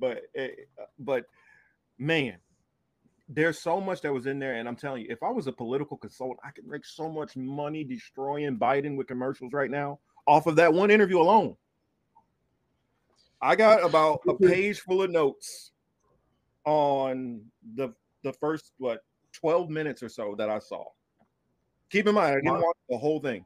but man, there's so much that was in there, and I'm telling you, if I was a political consultant, I could make so much money destroying Biden with commercials right now off of that one interview alone. I got about a page full of notes on the first 12 minutes or so that I saw. Keep in mind, I didn't watch the whole thing.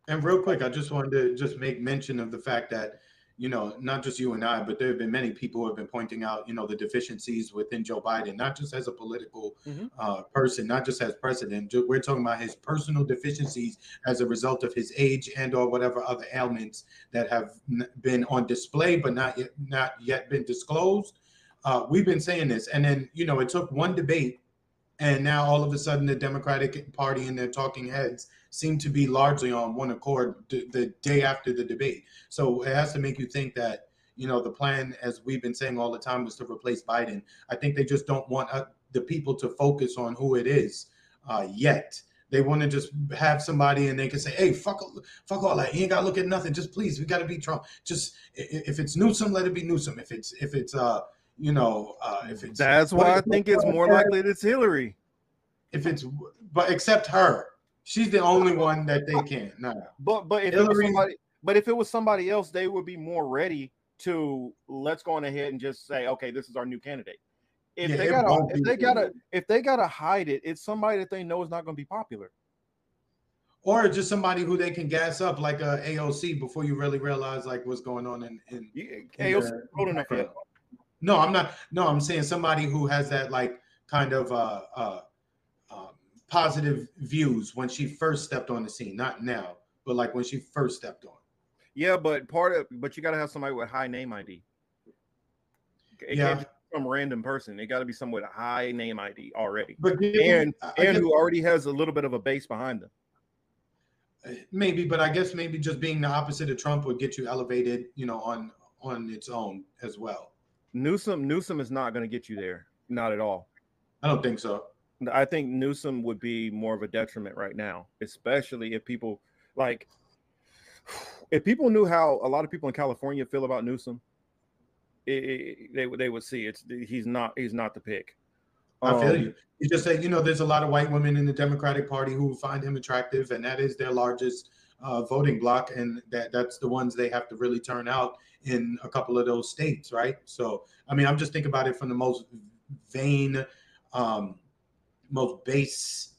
And real quick, I just wanted to just make mention of the fact that, you know, not just you and I, but there have been many people who have been pointing out, you know, the deficiencies within Joe Biden, not just as a political person, not just as president. We're talking about his personal deficiencies as a result of his age and or whatever other ailments that have been on display, but not yet been disclosed. We've been saying this. And then, you know, it took one debate. And now all of a sudden the Democratic Party and their talking heads seem to be largely on one accord the day after the debate. So it has to make you think that, you know, the plan, as we've been saying all the time, was to replace Biden. I think they just don't want the people to focus on who it is yet. They want to just have somebody and they can say, hey, fuck all that. You ain't got to look at nothing. Just please, we got to beat Trump. Just if it's Newsom, let it be Newsom. If it's you know, if it's that's why I think it's more likely it's Hillary. But except her, she's the only one that they can. No. But if it was somebody else, they would be more ready to let's go on ahead and just say, okay, this is our new candidate. If they gotta hide it, it's somebody that they know is not going to be popular. Or just somebody who they can gas up like a AOC before you really realize like what's going on in AOC old enough yet. No, I'm not. No, I'm saying somebody who has that like kind of positive views when she first stepped on the scene, not now, but like when she first stepped on. Yeah, but you got to have somebody with high name ID. It can't just be some random person. It got to be someone with a high name ID already, and who already has a little bit of a base behind them. Maybe, but I guess maybe just being the opposite of Trump would get you elevated, you know, on its own as well. Newsom is not going to get you there. Not at all. I don't think so. I think Newsom would be more of a detriment right now, especially if people knew how a lot of people in California feel about Newsom, they would see he's not the pick. I feel you. You just say, you know, there's a lot of white women in the Democratic Party who find him attractive, and that is their largest voting bloc, and that's the ones they have to really turn out in a couple of those states, right? So, I mean, I'm just thinking about it from the most vain, most base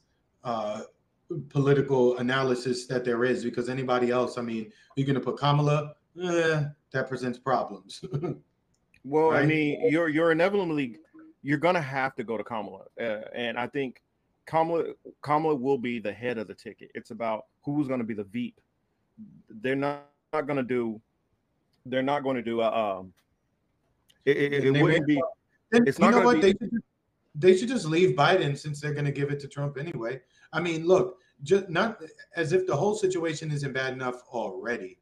political analysis that there is, because anybody else, I mean, you're going to put Kamala, that presents problems. Well, right? I mean, you're inevitably, you're going to have to go to Kamala. And I think Kamala will be the head of the ticket. It's about who's going to be the Veep. They're not going to do it wouldn't be. It's not going to be. They should just leave Biden, since they're going to give it to Trump anyway. I mean, look, just not as if the whole situation isn't bad enough already.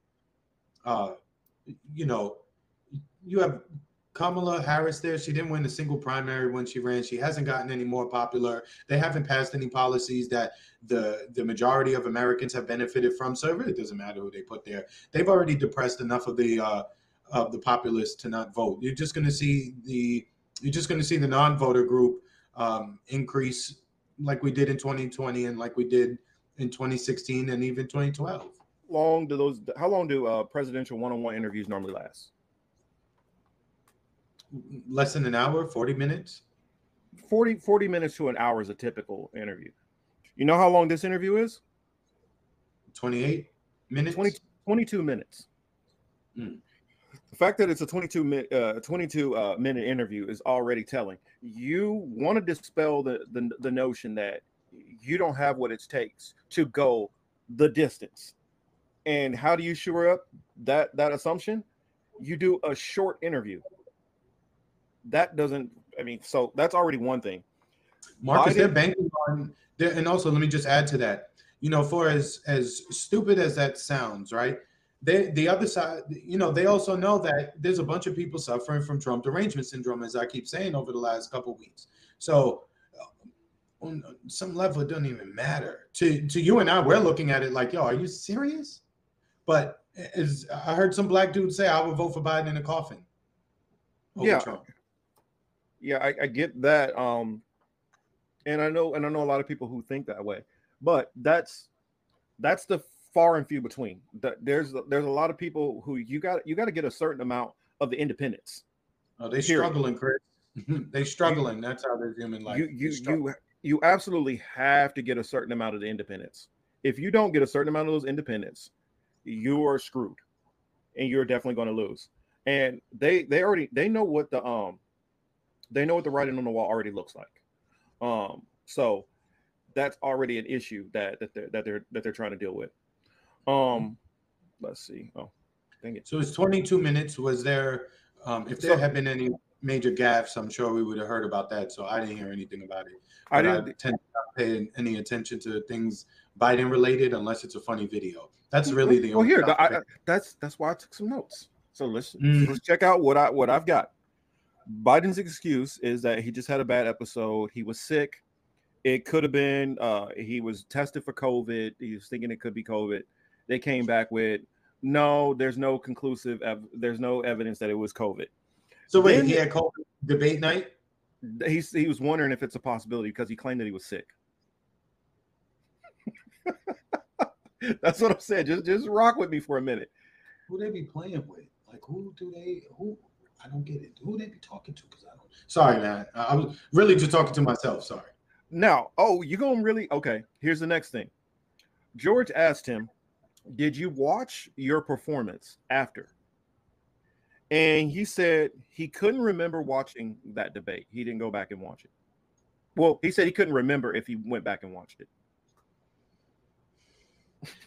You know, you have Kamala Harris there. She didn't win a single primary when she ran. She hasn't gotten any more popular. They haven't passed any policies that the majority of Americans have benefited from. So it really doesn't matter who they put there. They've already depressed enough of the populace to not vote. You're just going to see the non-voter group increase like we did in 2020 and like we did in 2016 and even 2012. How long do presidential one-on-one interviews normally last? Less than an hour, 40 minutes. 40 minutes to an hour is a typical interview. You know how long this interview is? 28 minutes. 22 minutes. Mm. The fact that it's a 22 minute interview is already telling. You want to dispel the notion that you don't have what it takes to go the distance. And how do you shore up that assumption? You do a short interview. That doesn't, I mean, so that's already one thing. Marcus, they're banking on, and also let me just add to that, you know, for as stupid as that sounds, right? The other side, you know, they also know that there's a bunch of people suffering from Trump derangement syndrome, as I keep saying over the last couple of weeks. So on some level, it doesn't even matter. To you and I, we're looking at it like, yo, are you serious? But as I heard some black dude say, I would vote for Biden in a coffin. over Yeah, Trump. yeah, I get that. And I know a lot of people who think that way, but that's the far and few between. There's a lot of people who you got to get a certain amount of the independence. Oh, they Period. struggling, Chris. They You struggling. That's how they're human life. you They you struggle. you absolutely have to get a certain amount of the independence. If you don't get a certain amount of those independence, you are screwed, and you're definitely going to lose. And they know what the writing on the wall already looks like. So that's already an issue that they're trying to deal with. Let's see. Oh, dang it. So it's 22 minutes. Was there, if there So had been any major gaffes, I'm sure we would have heard about that. So I didn't hear anything about it. I But I didn't. tend to not pay any attention to things Biden related unless it's a funny video. That's really the Well, only here, topic. that's why I took some notes. So Mm. let's check out what I've got. Biden's excuse is that he just had a bad episode. He was sick. It could have been he was tested for COVID. He was thinking it could be COVID. They came back with no. There's no conclusive. There's no evidence that it was COVID. So wait, Then he had COVID debate night? he was wondering if it's a possibility because he claimed that he was sick. That's what I'm saying. Just rock with me for a minute. Who they be playing with? Like who I don't get it. Who they be talking to? Because I don't. Sorry, man. I was really just talking to myself. Sorry. Now, you gonna really okay? Here's the next thing. George asked him, "Did you watch your performance after?" And he said he couldn't remember watching that debate. He didn't go back and watch it. Well, he said he couldn't remember if he went back and watched it.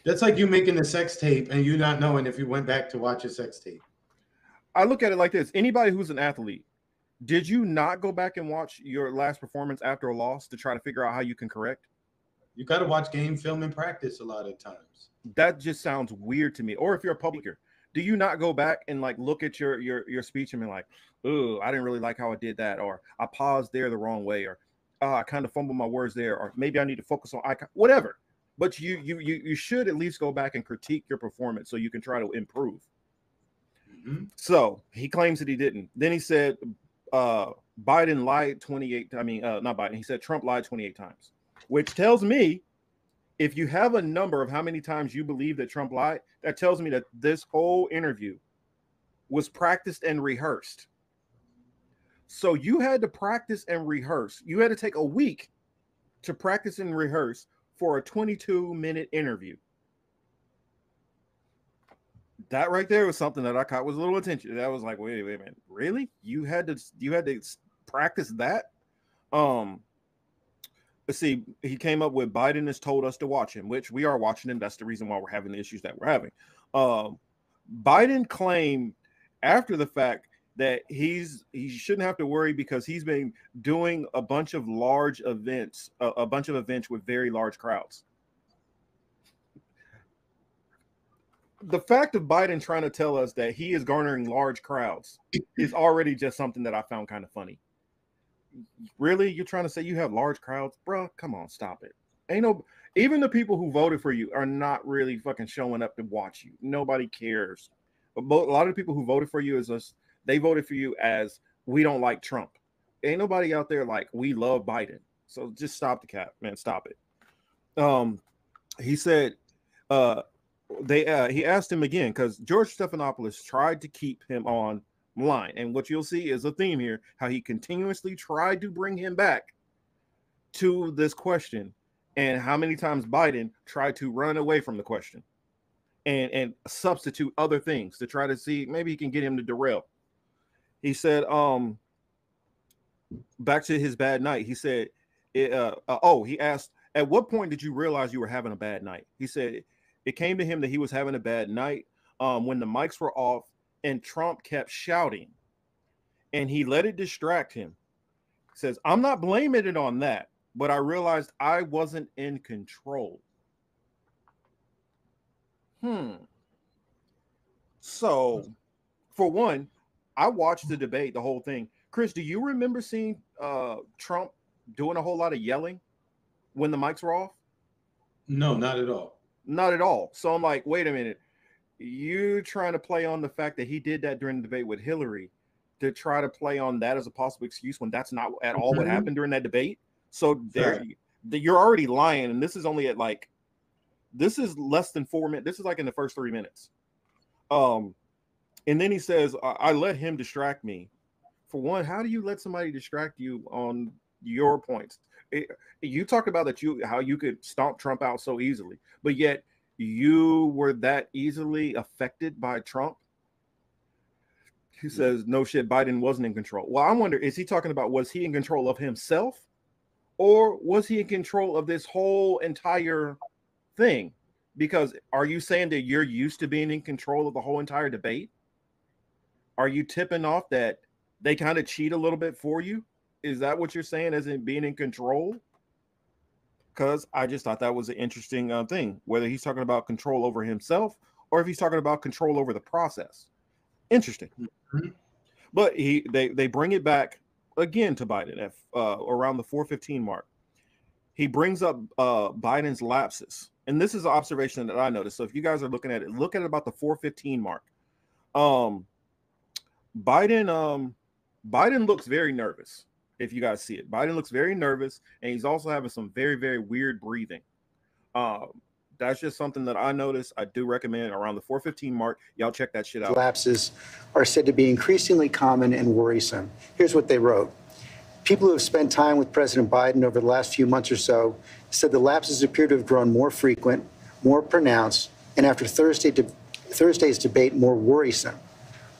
That's like you making a sex tape and you not knowing if you went back to watch a sex tape. I look at it like this. Anybody who's an athlete, did you not go back and watch your last performance after a loss to try to figure out how you can correct? You got to watch game film and practice a lot of times. That just sounds weird to me. Or if you're a publicer, do you not go back and like look at your speech and be like, oh, I didn't really like how I did that, or I paused there the wrong way, or I kind of fumbled my words there, or maybe I need to focus on whatever. But you should at least go back and critique your performance so you can try to improve. Mm-hmm. So he claims that he didn't. Then he said Biden lied 28. I mean, not Biden. He said Trump lied 28 times, which tells me if you have a number of how many times you believe that Trump lied, that tells me that this whole interview was practiced and rehearsed. So you had to practice and rehearse. You had to take a week to practice and rehearse for a 22-minute interview. That right there was something that I caught was a little attention. That was like, wait a minute, really? You had to practice that? Let's see. He came up with Biden has told us to watch him, which we are watching him. That's the reason why we're having the issues that we're having. Biden claimed after the fact that he shouldn't have to worry because he's been doing a bunch of large events, a bunch of events with very large crowds. The fact of Biden trying to tell us that he is garnering large crowds is already just something that I found kind of funny. Really? You're trying to say you have large crowds? Bro, come on, stop it. Even the people who voted for you are not really fucking showing up to watch you. Nobody cares. But a lot of the people who voted for you they voted for you as we don't like Trump. Ain't nobody out there like we love Biden. So just stop the cap, man. Stop it. He said he asked him again because George Stephanopoulos tried to keep him on line, and what you'll see is a theme here, how he continuously tried to bring him back to this question, and how many times Biden tried to run away from the question and substitute other things to try to see maybe he can get him to derail. He said back to his bad night, he said he asked, at what point did you realize you were having a bad night? He said it came to him that he was having a bad night when the mics were off and Trump kept shouting and he let it distract him. He says, I'm not blaming it on that, but I realized I wasn't in control. So, for one, I watched the debate, the whole thing. Chris, do you remember seeing Trump doing a whole lot of yelling when the mics were off? No, not at all. Not at all. So I'm like, wait a minute. You're trying to play on the fact that he did that during the debate with Hillary to try to play on that as a possible excuse when that's not at all what happened during that debate. So you're already lying, and this is only at like, this is less than 4 minutes. This is like in the first 3 minutes. And then he says, I let him distract me. For one, how do you let somebody distract you on your points? You talked about how you could stomp Trump out so easily, but yet you were that easily affected by Trump. He says, no shit, Biden wasn't in control. Well, I wonder, is he talking about, was he in control of himself, or was he in control of this whole entire thing? Because are you saying that you're used to being in control of the whole entire debate? Are you tipping off that they kind of cheat a little bit for you? Is that what you're saying, as in being in control? Because I just thought that was an interesting thing, whether he's talking about control over himself or if he's talking about control over the process. Interesting. But they bring it back again to Biden at around the 4:15 mark. He brings up Biden's lapses, and this is an observation that I noticed. So if you guys are looking at it, look at about the 4:15 mark. Biden looks very nervous. If you guys see it, Biden looks very nervous, and he's also having some very, very weird breathing. That's just something that I noticed. I do recommend around the 4:15 mark. Y'all check that shit out. Lapses are said to be increasingly common and worrisome. Here's what they wrote. People who have spent time with President Biden over the last few months or so said the lapses appear to have grown more frequent, more pronounced, and after Thursday's debate, more worrisome.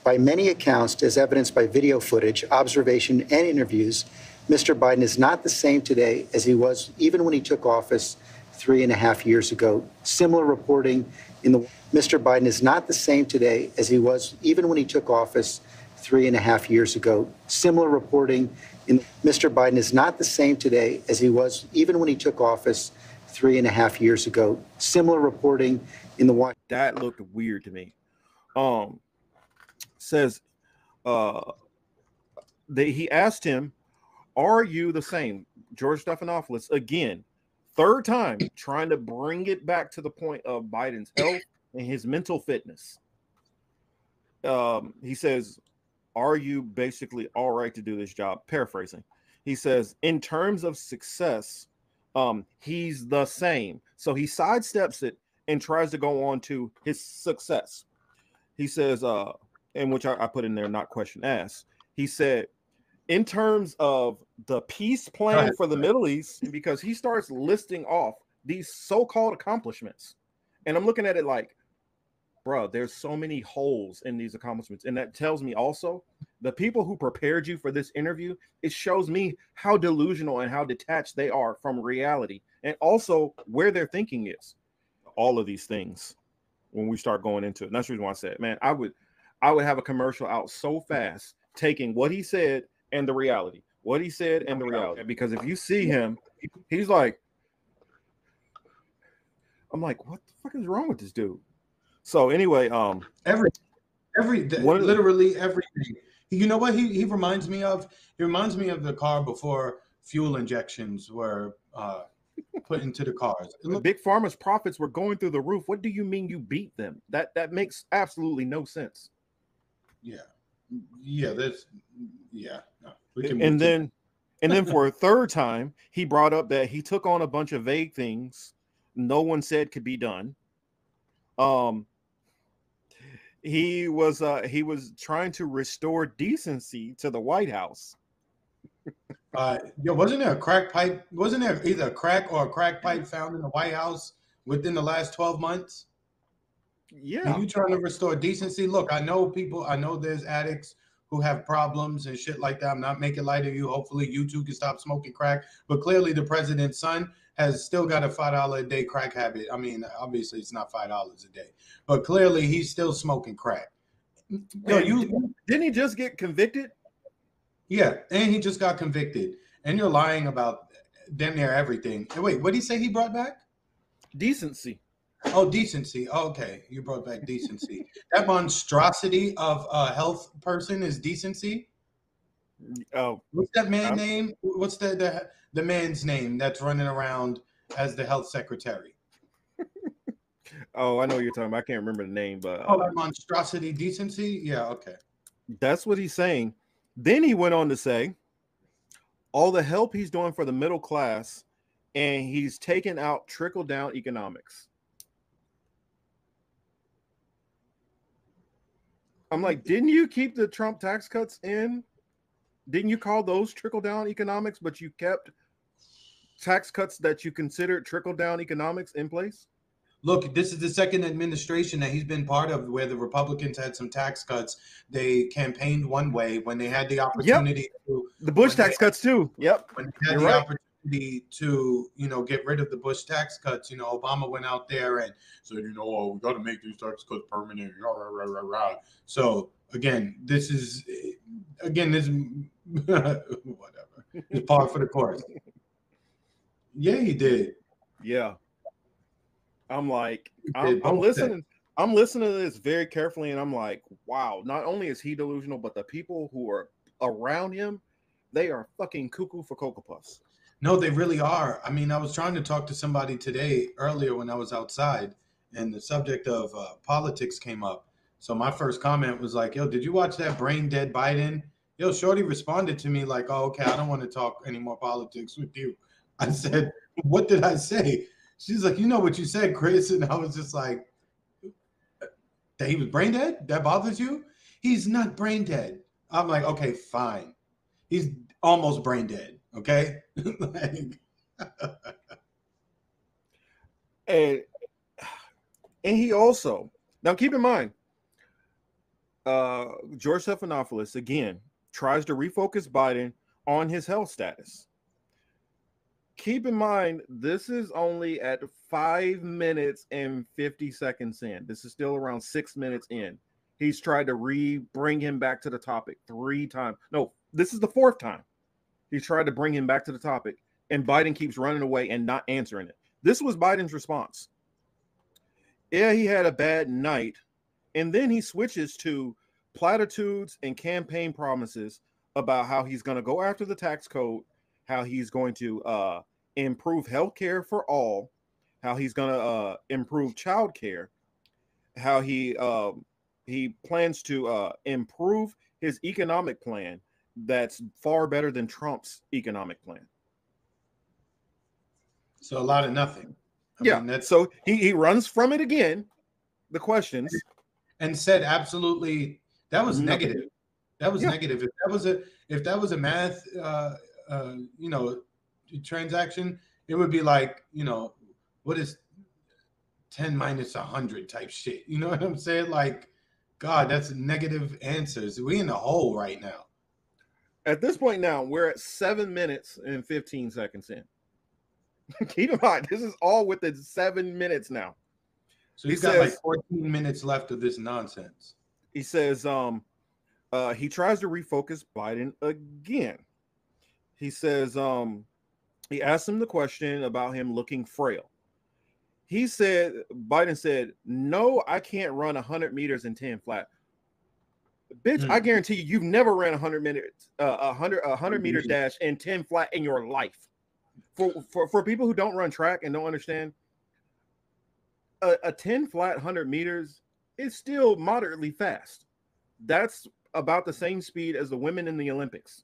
By many accounts, as evidenced by video footage, observation, and interviews, Mr. Biden is not the same today as he was even when he took office 3.5 years ago. Similar reporting in the Mr. Biden is not the same today as he was even when he took office 3.5 years ago. Similar reporting in Mr. Biden is not the same today as he was even when he took office 3.5 years ago. Similar reporting in the that looked weird to me. Says he asked him, "Are you the same?" George Stephanopoulos again. Third time, trying to bring it back to the point of Biden's health and his mental fitness. He says, are you basically all right to do this job? Paraphrasing. He says, in terms of success, he's the same. So he sidesteps it and tries to go on to his success. He says, and which I put in there, not question asked. He said, in terms of the peace plan for the Middle East, because he starts listing off these so-called accomplishments. And I'm looking at it like, bro, there's so many holes in these accomplishments. And that tells me also the people who prepared you for this interview, it shows me how delusional and how detached they are from reality, and also where their thinking is. All of these things when we start going into it. And that's the reason why I said, man, I would have a commercial out so fast taking what he said and the reality, what he said and the reality. Because if you see him, he's like, I'm like, what the fuck is wrong with this dude? So anyway, literally everything. You know what he reminds me of? He reminds me of the car before fuel injections were put into the cars. Big Pharma's profits were going through the roof. What do you mean you beat them? That makes absolutely no sense. And then for a third time, he brought up that he took on a bunch of vague things no one said could be done. He was trying to restore decency to the White House. Wasn't there a crack pipe? Wasn't there either a crack or a crack pipe found in the White House within the last 12 months? Yeah. Are you trying to restore decency? Look, I know there's addicts who have problems and shit like that. I'm not making light of you. Hopefully you too can stop smoking crack. But clearly the president's son has still got a $5 a day crack habit. I mean, obviously it's not $5 a day, but clearly he's still smoking crack. Didn't he just get convicted? Yeah, and he just got convicted. And you're lying about damn near everything. And wait, what did he say he brought back? Decency. Oh, decency. Okay, you brought back decency. That monstrosity of a health person is decency. Oh, what's that man's name? What's the man's name that's running around as the health secretary? Oh, I know what you're talking about. I can't remember the name, but that monstrosity decency. Yeah, okay. That's what he's saying. Then he went on to say all the help he's doing for the middle class, and he's taken out trickle-down economics. I'm like, didn't you keep the Trump tax cuts in? Didn't you call those trickle-down economics, but you kept tax cuts that you considered trickle-down economics in place? Look, this is the second administration that he's been part of where the Republicans had some tax cuts. They campaigned one way when they had the opportunity to. The Bush tax cuts too. Yep. When they had the opportunity to, get rid of the Bush tax cuts, Obama went out there and said, we got to make these tax cuts permanent. So again, this whatever. It's par for the course. Yeah, he did. Yeah. I'm like, I'm listening. I'm listening to this very carefully, and I'm like, wow, not only is he delusional, but the people who are around him, they are fucking cuckoo for Cocoa Puffs. No, they really are. I mean, I was trying to talk to somebody today earlier when I was outside, and the subject of politics came up. So my first comment was like, yo, did you watch that brain dead Biden? Yo, Shorty responded to me like, oh, okay, I don't want to talk any more politics with you. I said, what did I say? She's like, you know what you said, Chris. And I was just like, that he was brain dead? That bothers you? He's not brain dead. I'm like, okay, fine. He's almost brain dead. Okay. and he also, now keep in mind, George Stephanopoulos again tries to refocus Biden on his health status. Keep in mind, this is only at 5 minutes and 50 seconds in. This is still around 6 minutes in. He's tried to bring him back to the topic 3 times. No, this is the 4th time. He's tried to bring him back to the topic, and Biden keeps running away and not answering it. This was Biden's response. Yeah, he had a bad night. And then he switches to platitudes and campaign promises about how he's going to go after the tax code, how he's going to improve health care for all, how he's going to improve child care, how he plans to improve his economic plan that's far better than Trump's economic plan. So a lot of nothing. I mean, so he runs from it again, the questions. And said absolutely that was negative. That was negative. If that was a math transaction, it would be like, what is 10 minus 100 type shit. You know what I'm saying? Like, God, that's negative answers. We in the hole right now. At this point now, we're at 7 minutes and 15 seconds in. Keep in mind, this is all within 7 minutes now. So he's got like 14 minutes left of this nonsense. He says he tries to refocus Biden again. He says he asked him the question about him looking frail. Biden said, no, I can't run 100 meters in 10 flat. Bitch, I guarantee you've never ran 100 meter dash in 10 flat in your life. For people who don't run track and don't understand, a 10 flat 100 meters is still moderately fast. That's about the same speed as the women in the Olympics.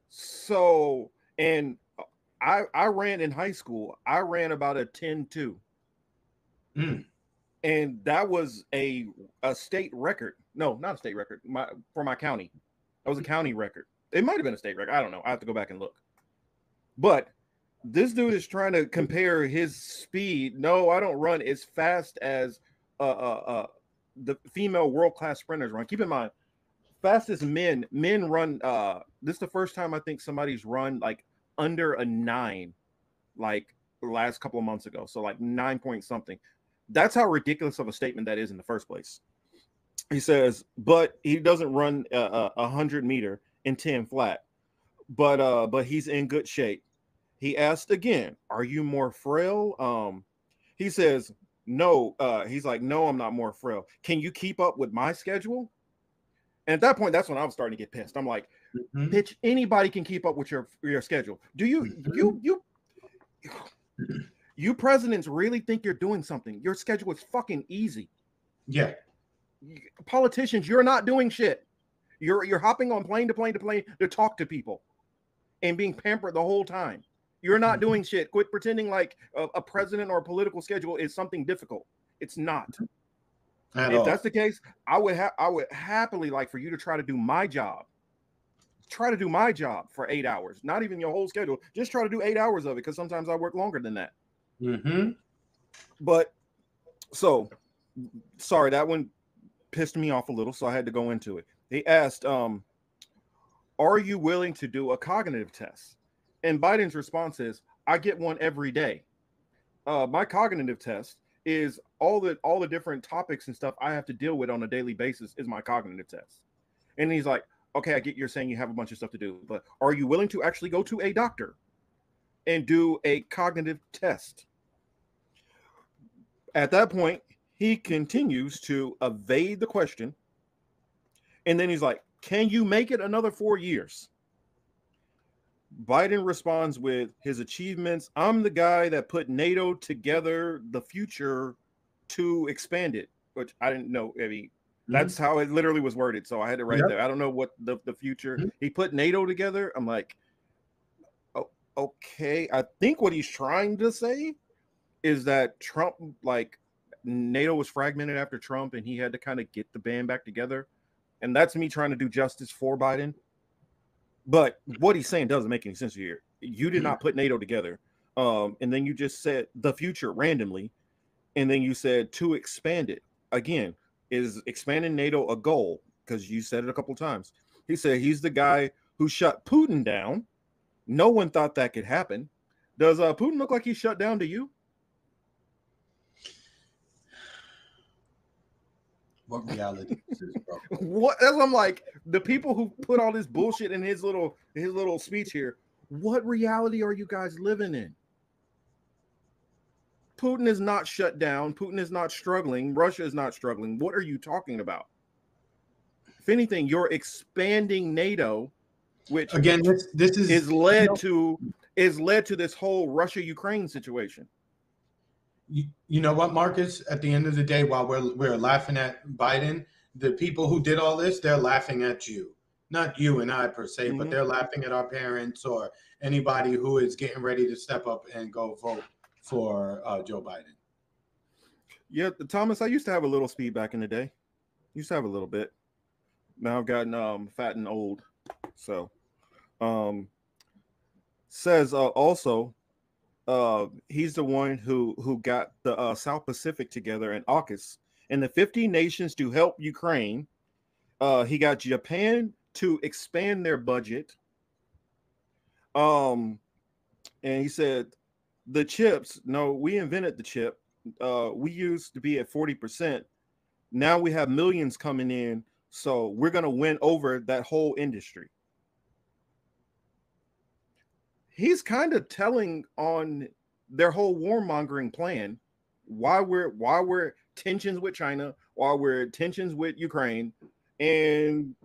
So, and I ran in high school. I ran about a 10.2. And that was a state record. No, not a state record. For my county. That was a county record. It might have been a state record. I don't know. I have to go back and look. But this dude is trying to compare his speed. No, I don't run as fast as the female world-class sprinters run. Keep in mind, fastest men run. This is the first time I think somebody's run like under a 9, like the last couple of months ago. So like 9 point something. That's how ridiculous of a statement that is in the first place. He says, but he doesn't run 100 meter in 10 flat. But he's in good shape. He asked again, are you more frail? He says, no. He's like, no, I'm not more frail. Can you keep up with my schedule? And at that point, that's when I was starting to get pissed. I'm like, bitch, anybody can keep up with your schedule. Do you presidents really think you're doing something? Your schedule is fucking easy. Yeah. Politicians, you're not doing shit. You're hopping on plane to plane to plane to talk to people and being pampered the whole time. You're not doing shit. Quit pretending like a president or a political schedule is something difficult. It's not. If that's the case, I would happily like for you to try to do my job. Try to do my job for 8 hours, not even your whole schedule. Just try to do 8 hours of it, because sometimes I work longer than that. But so sorry, that one pissed me off a little, so I had to go into it. They asked, are you willing to do a cognitive test? And Biden's response is, I get one every day. My cognitive test is all the different topics and stuff I have to deal with on a daily basis is my cognitive test. And he's like, okay, I get you're saying you have a bunch of stuff to do, but are you willing to actually go to a doctor and do a cognitive test? At that point, he continues to evade the question. And then he's like, can you make it another 4 years? Biden responds with his achievements. I'm the guy that put NATO together, the future to expand it, which I didn't know. I mean, that's how it literally was worded. So I had to write there. I don't know what the future. He put NATO together. I'm like, oh, okay. I think what he's trying to say is that Trump, like, NATO was fragmented after Trump and he had to kind of get the band back together. And that's me trying to do justice for Biden. But what he's saying doesn't make any sense here. You did not put NATO together. And then you just said the future randomly. And then you said to expand it. Again, is expanding NATO a goal? Because you said it a couple of times. He said he's the guy who shut Putin down. No one thought that could happen. Does Putin look like he's shut down to you? What reality is this, bro? What? That's what I'm like, the people who put all this bullshit in his little speech here. What reality are you guys living in? Putin is not shut down. Putin is not struggling. Russia is not struggling. What are you talking about? If anything, you're expanding NATO, which again, this is led to this whole Russia-Ukraine situation. You know what, Marcus? At the end of the day, while we're laughing at Biden, the people who did all this, they're laughing at you. Not you and I per se, but they're laughing at our parents or anybody who is getting ready to step up and go vote for Joe Biden. Yeah, Thomas, I used to have a little speed back in the day. Used to have a little bit. Now I've gotten fat and old. So says also he's the one who got the South Pacific together in AUKUS and the 50 nations to help Ukraine. He got Japan to expand their budget. And he said the chips, no, we invented the chip. We used to be at 40%. Now we have millions coming in. So we're going to win over that whole industry. He's kind of telling on their whole warmongering plan, why we're tensions with China, why we're tensions with Ukraine, and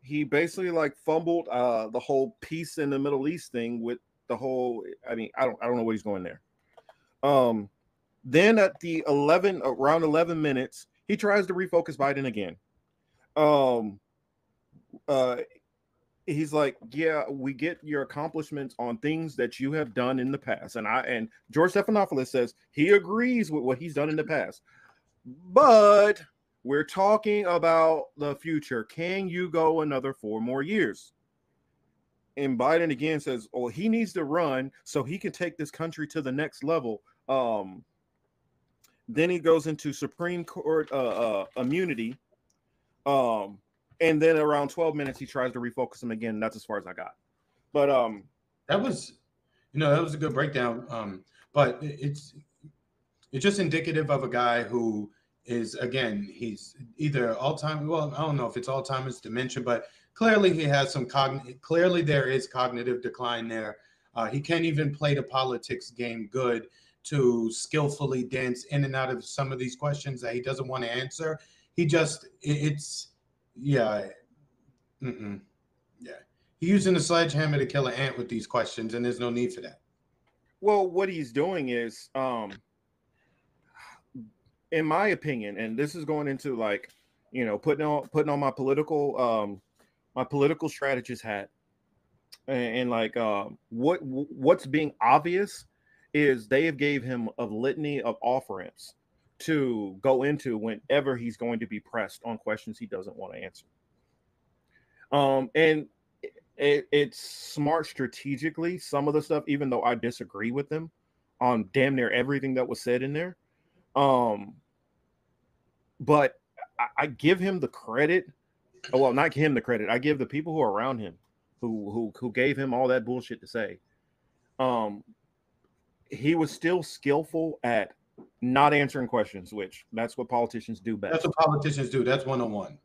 he basically like fumbled the whole peace in the Middle East thing with the whole. I mean, I don't know what he's going there. Then at the around 11 minutes, he tries to refocus Biden again. He's like, yeah, we get your accomplishments on things that you have done in the past. And George Stephanopoulos says he agrees with what he's done in the past. But we're talking about the future. Can you go another 4 more years? And Biden again says, oh, he needs to run so he can take this country to the next level. Then he goes into Supreme Court immunity. And then around 12 minutes, he tries to refocus him again. And that's as far as I got. But that was a good breakdown. But it's just indicative of a guy who is, again, he's either Alzheimer's. Well, I don't know if it's Alzheimer's, dementia, but clearly he has some clearly there is cognitive decline there. He can't even play the politics game good to skillfully dance in and out of some of these questions that he doesn't want to answer. He just Yeah. He's using a sledgehammer to kill an ant with these questions, and there's no need for that. Well, what he's doing is, in my opinion, and this is going into like, putting on my political my political strategist hat, and like what's being obvious is they have gave him a litany of off ramps to go into whenever he's going to be pressed on questions he doesn't want to answer. And it's smart strategically. Some of the stuff, even though I disagree with them on damn near everything that was said in there, but I give him the credit. Well, not him the credit. I give the people who are around him, who gave him all that bullshit to say. He was still skillful at not answering questions, which that's what politicians do best. That's what politicians do. That's 101.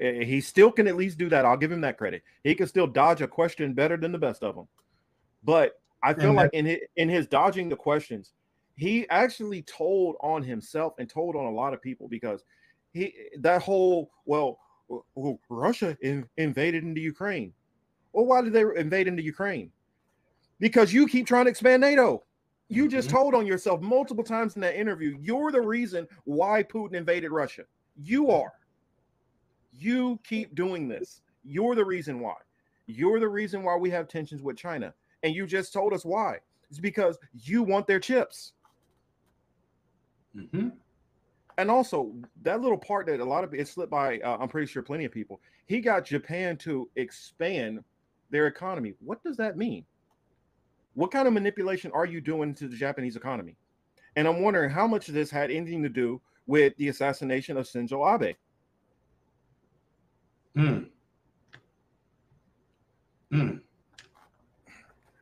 He still can at least do that. I'll give him that credit. He can still dodge a question better than the best of them. But I feel like in his dodging the questions, he actually told on himself and told on a lot of people, because that whole, Russia invaded into Ukraine. Well, why did they invade into Ukraine? Because you keep trying to expand NATO. You just told on yourself multiple times in that interview, you're the reason why Putin invaded Russia. You are. You keep doing this. You're the reason why. You're the reason why we have tensions with China. And you just told us why. It's because you want their chips. Mm-hmm. And also, that little part that a lot of it slipped by, I'm pretty sure plenty of people, he got Japan to expand their economy. What does that mean? What kind of manipulation are you doing to the Japanese economy? And I'm wondering how much of this had anything to do with the assassination of Shinzo Abe.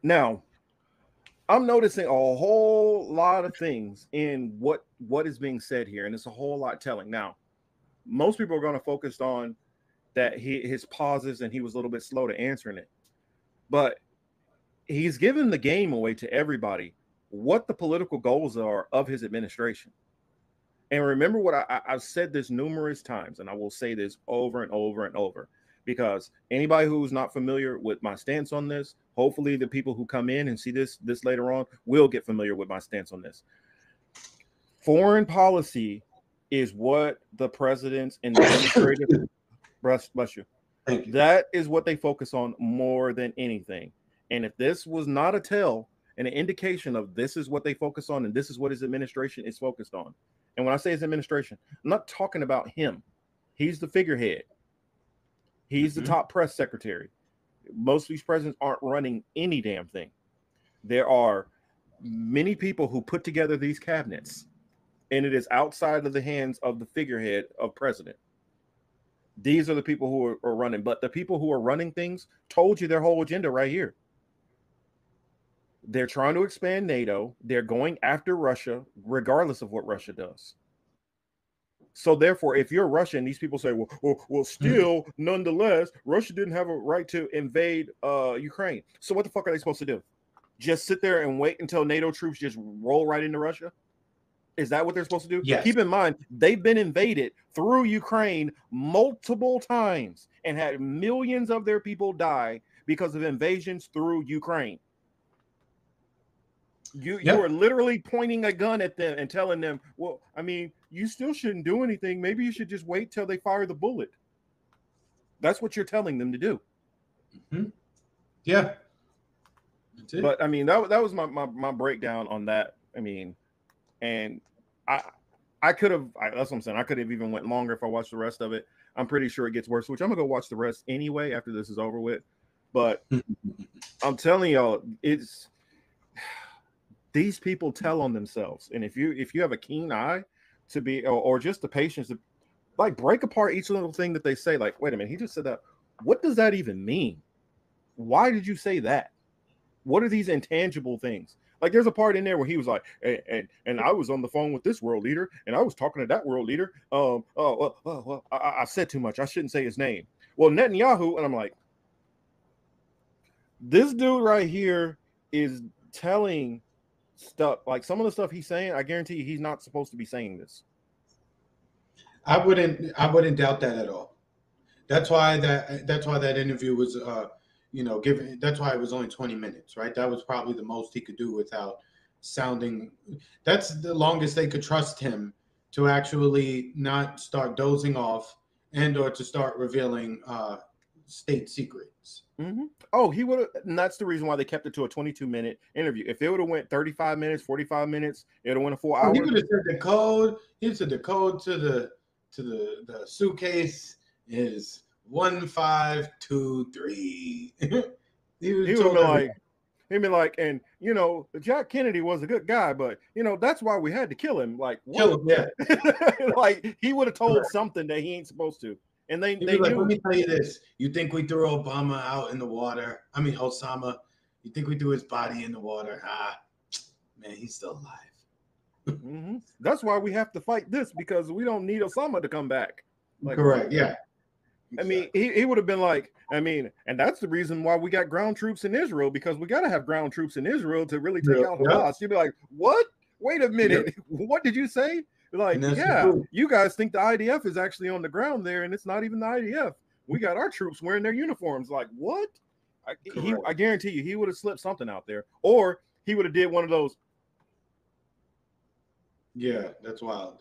Now, I'm noticing a whole lot of things in what is being said here, and it's a whole lot telling. Now, most people are going to focus on that his pauses and he was a little bit slow to answering it, but he's given the game away to everybody what the political goals are of his administration. And remember what I've said this numerous times, and I will say this over and over and over, because anybody who's not familiar with my stance on this, hopefully the people who come in and see this later on will get familiar with my stance on this. Foreign policy is what the presidents and the administrative bless you. That is what they focus on more than anything. And if this was not a tell and an indication of this is what they focus on and this is what his administration is focused on. And when I say his administration, I'm not talking about him. He's the figurehead. He's the top press secretary. Most of these presidents aren't running any damn thing. There are many people who put together these cabinets, and it is outside of the hands of the figurehead of president. These are the people who are running, but the people who are running things told you their whole agenda right here. They're trying to expand NATO. They're going after Russia, regardless of what Russia does. So therefore, if you're Russia and these people say, well, still, nonetheless, Russia didn't have a right to invade Ukraine. So what the fuck are they supposed to do? Just sit there and wait until NATO troops just roll right into Russia? Is that what they're supposed to do? Yes. Keep in mind, they've been invaded through Ukraine multiple times and had millions of their people die because of invasions through Ukraine. You are literally pointing a gun at them and telling them, well, I mean, you still shouldn't do anything. Maybe you should just wait till they fire the bullet. That's what you're telling them to do. Mm-hmm. Yeah. That's it. But I mean, that was my breakdown on that. I mean, and I could have, that's what I'm saying. I could have even went longer if I watched the rest of it. I'm pretty sure it gets worse, which I'm gonna go watch the rest anyway after this is over with. But I'm telling y'all, it's these people tell on themselves. And if you have a keen eye to be, or just the patience to like break apart each little thing that they say, like, wait a minute, he just said that. What does that even mean? Why did you say that? What are these intangible things? Like there's a part in there where he was like, and I was on the phone with this world leader and I was talking to that world leader. I said too much. I shouldn't say his name. Well, Netanyahu, and I'm like, this dude right here is telling stuff, like some of the stuff he's saying, I guarantee you he's not supposed to be saying this. I wouldn't doubt that at all. That's why that interview was given. That's why it was only 20 minutes, right? That was probably the most he could do without sounding. That's the longest they could trust him to actually not start dozing off and or to start revealing state secrets. Oh, he would have, and that's the reason why they kept it to a 22-minute interview. If it would have went 35 minutes, 45 minutes, it would have went a full hour. He would have said the code. He said the code to the suitcase is 1523. he would have been like, and you know, Jack Kennedy was a good guy, but you know, that's why we had to kill him. Like, what? Kill him, yeah. Like he would have told something that he ain't supposed to. And they like, knew. let me tell you this. You think we threw Obama out in the water? I mean, Osama. You think we threw his body in the water? Man, he's still alive. That's why we have to fight this, because we don't need Osama to come back. Like, correct. Yeah. I mean, he would have been like, I mean, and that's the reason why we got ground troops in Israel, because we got to have ground troops in Israel to really take out Hamas. You'd be like, what? Wait a minute. What did you say? Like, yeah, you guys think the IDF is actually on the ground there, and it's not even the IDF. We got our troops wearing their uniforms. Like, what? I guarantee you, he would have slipped something out there, or he would have did one of those. Yeah, that's wild.